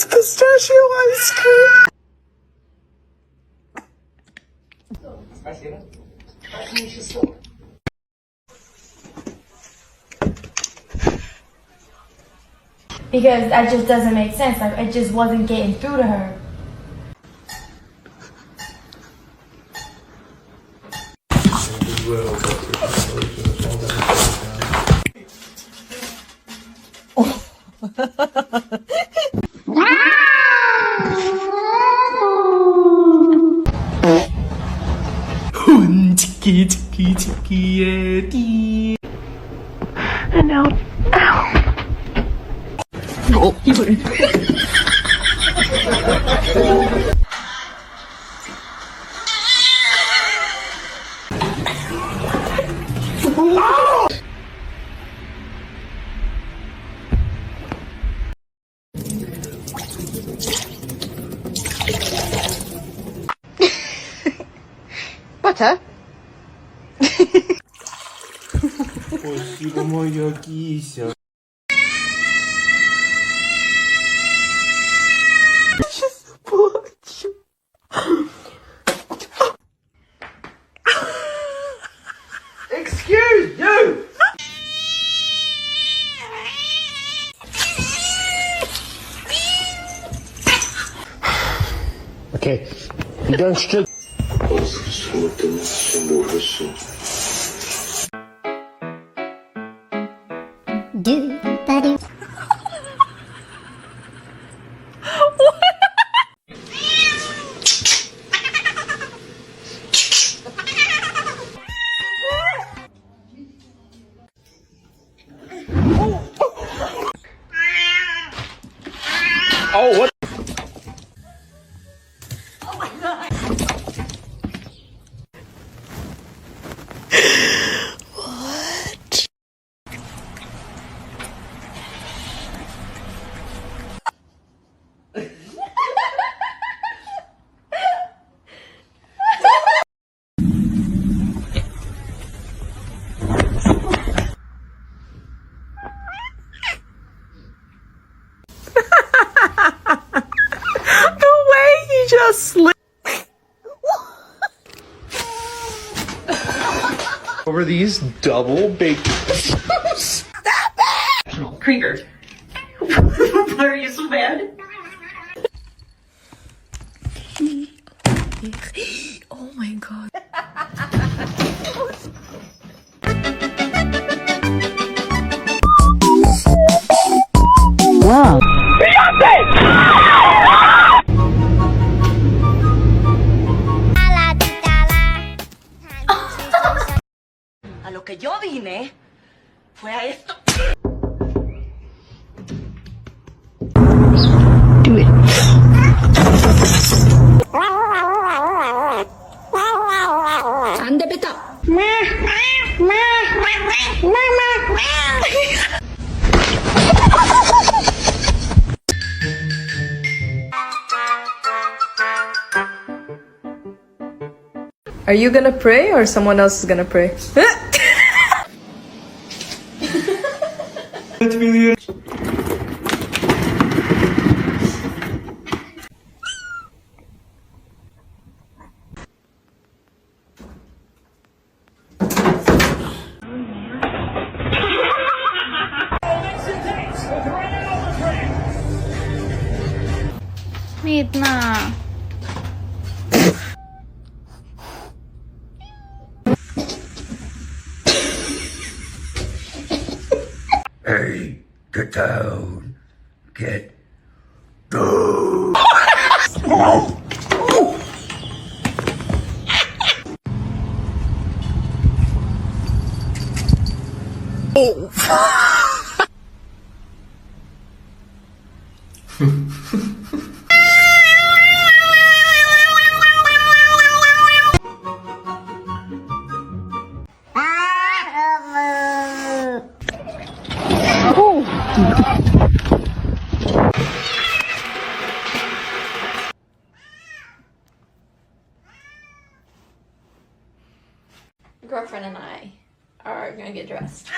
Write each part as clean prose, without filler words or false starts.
It's pistachio ice cream. Because that just doesn't make sense. Like, it just wasn't getting through to her. Chicky, chicky, chicky, and now, ow. Oh, you were. Butter? Спасибо, моя кися. Сейчас плачу. Excuse you! Okay, you don't strip. Oh, what? Oh my god. What? Just slip over these double baked. Stop it! Krieger. Why are you so bad? Oh my god. Wow. A lo que yo vine fue a esto. Do it. Ande beta. Are you gonna pray or someone else is gonna pray? Midna. Hey, get down. Get down. Girlfriend and I are gonna get dressed.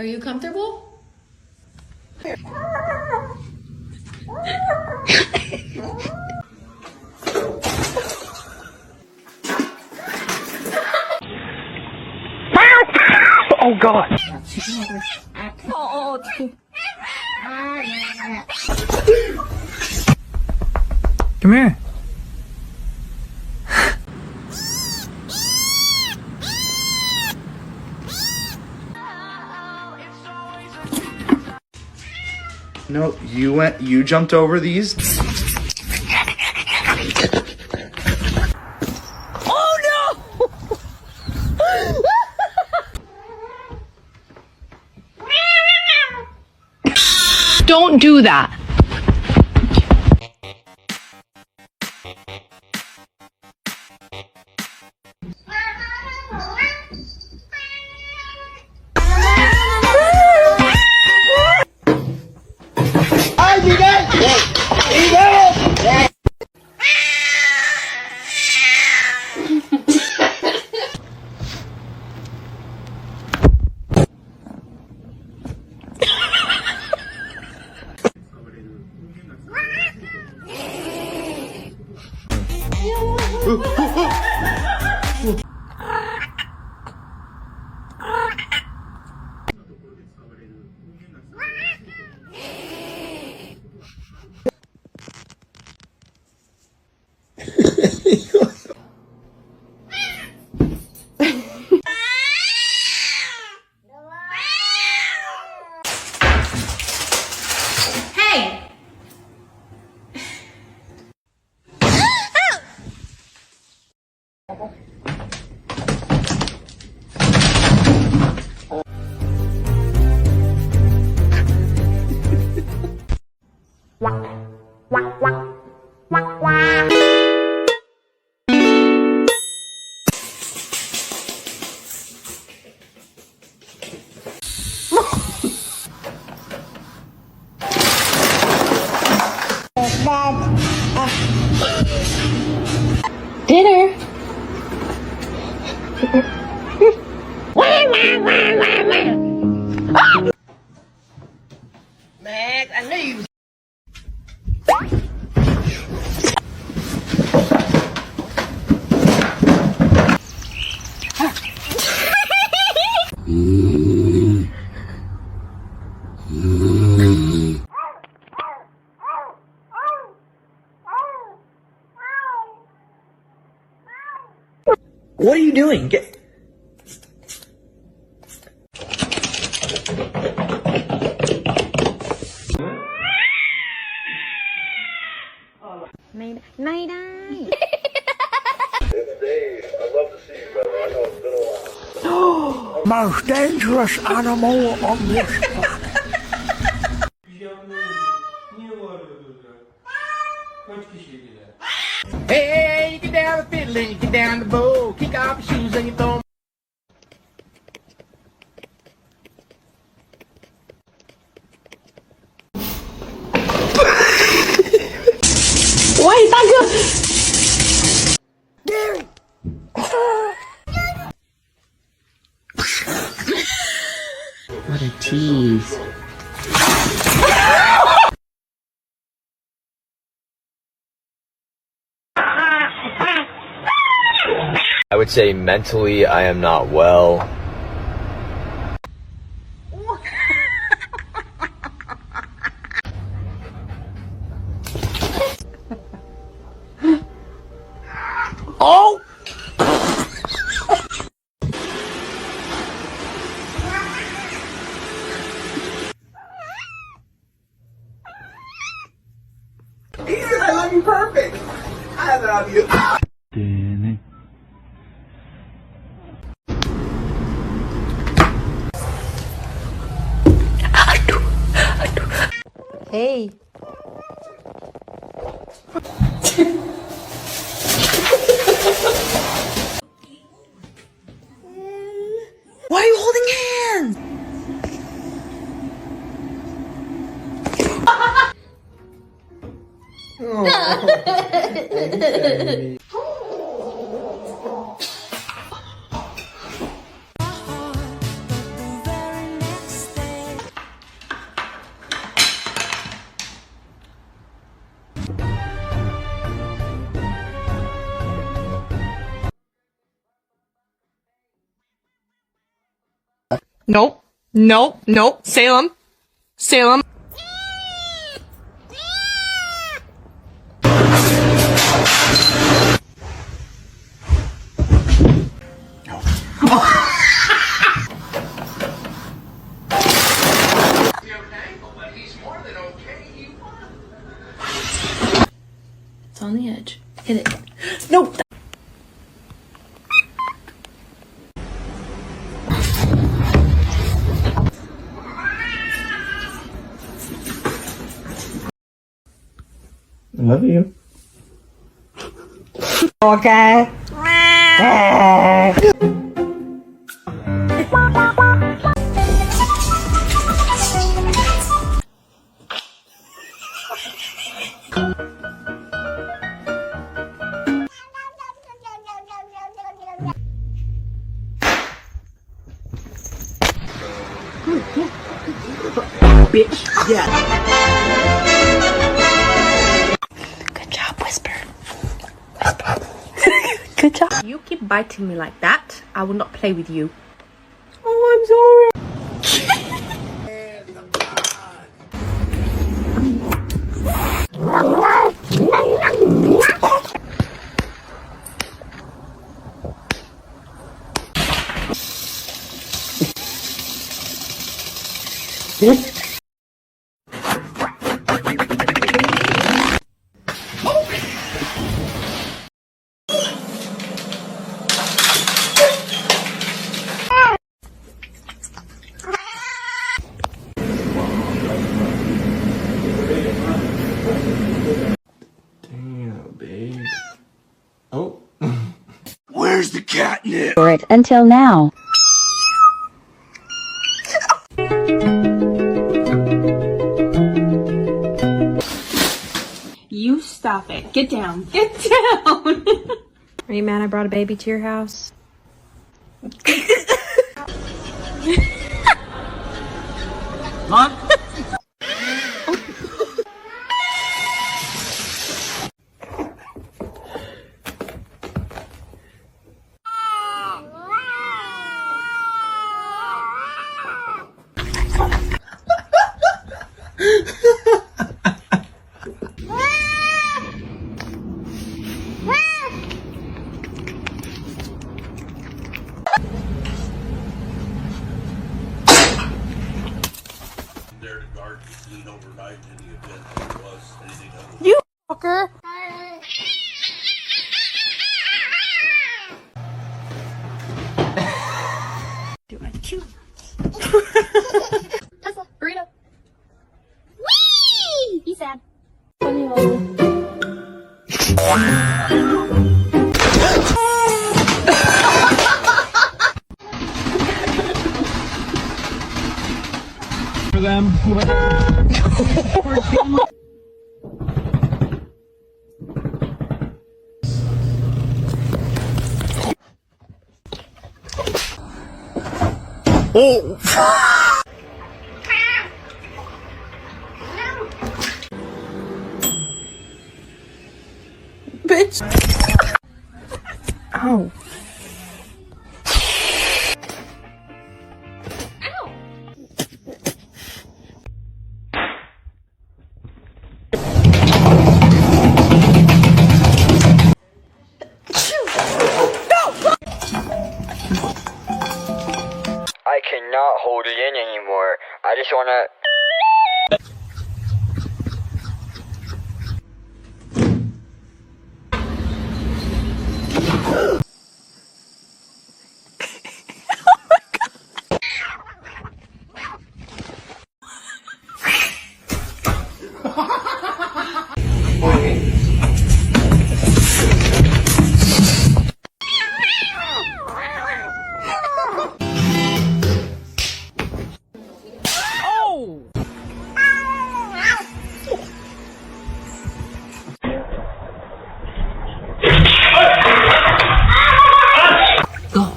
Are you comfortable? Oh God. Come here. No, you jumped over these. Don't do that. Hey! Dinner. Max, I knew you was... What are you doing? Get. Most dangerous animal on this planet. Hey, you get down the fiddle and you get down the bow. Kick off your shoes and you throw 'em. Wait, thank you. What a tease. I would say mentally I am not well. Oh! He said I love you perfect. I love you. Hey. Why are you holding hands? Nope. Nope. Nope. Salem. Salem. It's on the edge. Hit it. No. I love you. Okay. Bitch, yeah. Good job, Whisper. Good job. You keep biting me like that, I will not play with you. Oh, I'm sorry. Damn, babe. Oh. Where's the catnip? For it until now. You stop it. Get down. Get down. Are you mad I brought a baby to your house? Mom? There to guard the clean overnight in the event there was anything other. You fucker! Do I chew? Tesla, burrito. Whee! Be sad. Funny hole. For them. Oh! Bitch! Ow. I cannot hold it in anymore. I just wanna...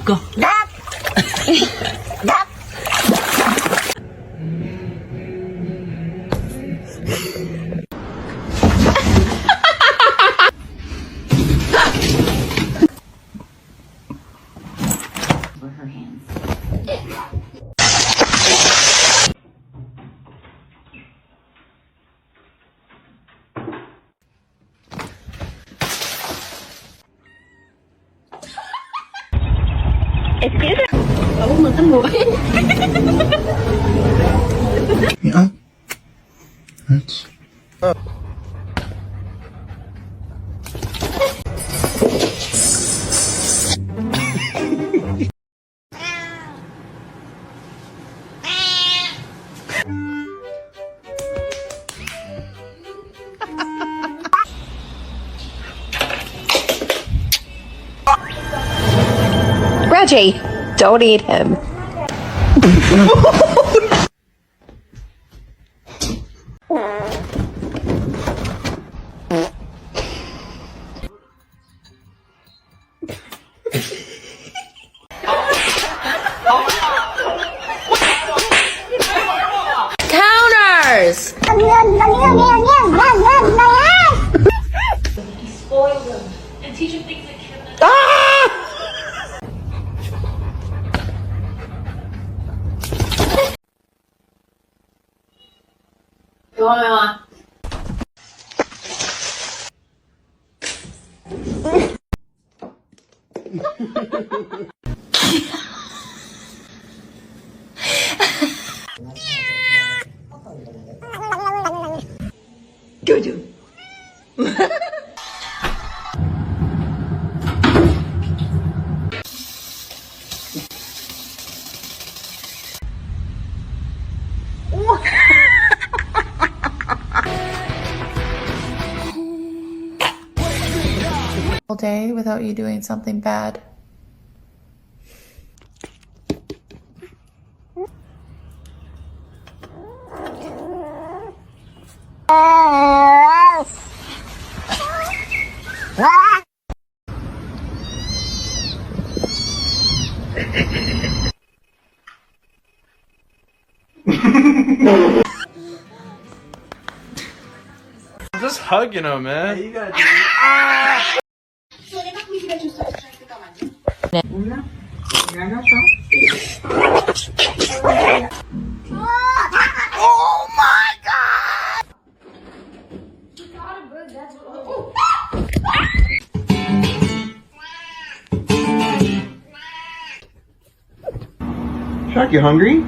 Go. For her hands. ăn muối. Yeah. That's... Reggie, don't eat him. Counters! All day without you doing something bad. I'm just hugging him, man. You gotta do Oh my god! Shark, you hungry?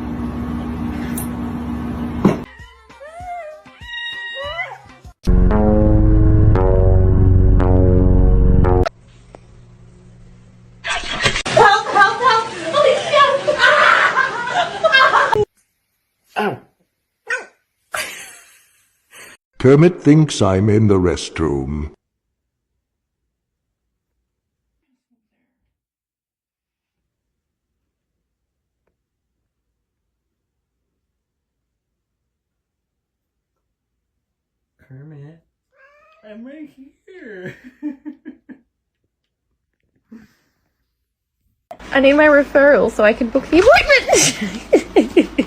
Kermit thinks I'm in the restroom. Kermit, I'm right here. I need my referral so I can book the appointment.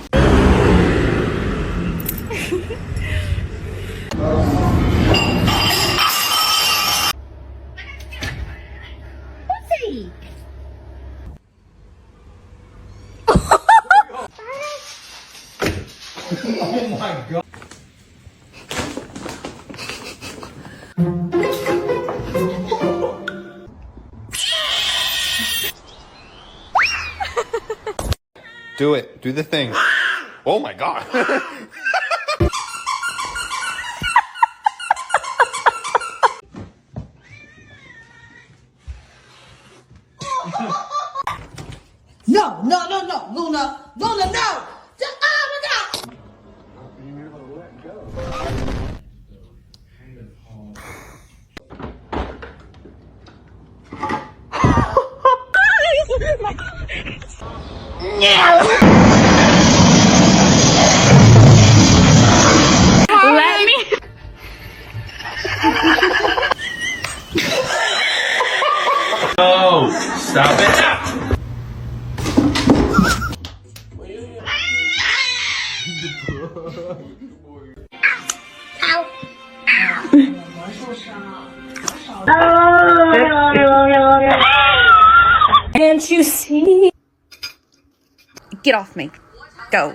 Oh my god. Do it. Do the thing. Oh my god. No, no, no, no, Luna, Luna, no! Just, no! Let me. No! Stop it now! Can't you see? Get off me. Go.